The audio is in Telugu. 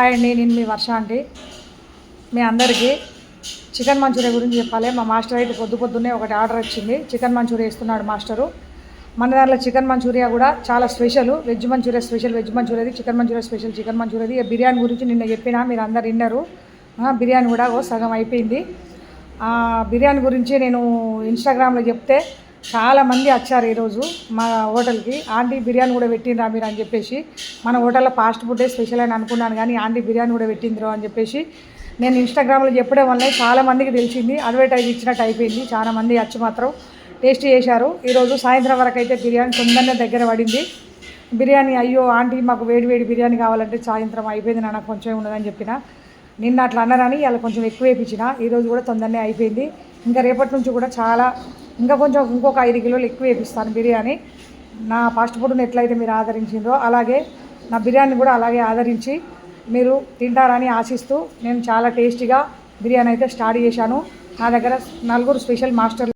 హాయ్ అండి, నేను మీ వర్ష అండి. మీ అందరికీ చికెన్ మంచూరియా గురించి చెప్పాలి. మా మాస్టర్ అయితే పొద్దున్నే ఒకటి ఆర్డర్ వచ్చింది. చికెన్ మంచూరియా ఇస్తున్నాడు మాస్టరు. మన దాంట్లో చికెన్ మంచూరియా కూడా చాలా special. Veg manchurian special, veg మంచూరియాది, చికెన్ మంచూరియా స్పెషల్, చికెన్ మంచూరియాది. బిర్యానీ గురించి నిన్న చెప్పినా, మీరు అందరు విన్నారు. బిర్యానీ కూడా సగం అయిపోయింది. బిర్యానీ గురించి నేను ఇన్స్టాగ్రామ్లో చెప్తే చాలామంది వచ్చారు ఈరోజు మా హోటల్కి. ఆంటీ బిర్యానీ కూడా పెట్టిండ్రా మీరు అని చెప్పేసి. మన హోటల్లో ఫాస్ట్ ఫుడ్డే స్పెషల్ అని అనుకున్నాను, కానీ ఆంటీ బిర్యానీ కూడా పెట్టిండ్రు అని చెప్పేసి నేను ఇన్స్టాగ్రామ్లో చెప్పడం వల్లే చాలామందికి తెలిసింది. అడ్వర్టైజ్ ఇచ్చినట్టు అయిపోయింది. చాలామంది వచ్చి మాత్రం టేస్ట్ చేశారు. ఈరోజు సాయంత్రం వరకు అయితే బిర్యానీ తొందరనే దగ్గర పడింది. బిర్యానీ అయ్యో ఆంటీ మాకు వేడి వేడి బిర్యానీ కావాలంటే సాయంత్రం అయిపోయింది, నాకు కొంచెం ఉన్నదని చెప్పిన. నిన్న అట్లా అన్నారని ఇలా కొంచెం ఎక్కువ వేయించిన. ఈరోజు కూడా తొందరనే అయిపోయింది. ఇంకా రేపటి నుంచి కూడా ఇంకొక 5 కిలోలు ఎక్కువ వేపిస్తాను బిర్యానీ. నా ఫాస్ట్ ఫుడ్ని ఎట్లయితే మీరు ఆదరించిందో అలాగే నా బిర్యానీ కూడా అలాగే ఆదరించి మీరు తింటారని ఆశిస్తూ నేను చాలా టేస్టీగా బిర్యానీ అయితే స్టార్ట్ చేశాను. నా దగ్గర 4 స్పెషల్ మాస్టర్లు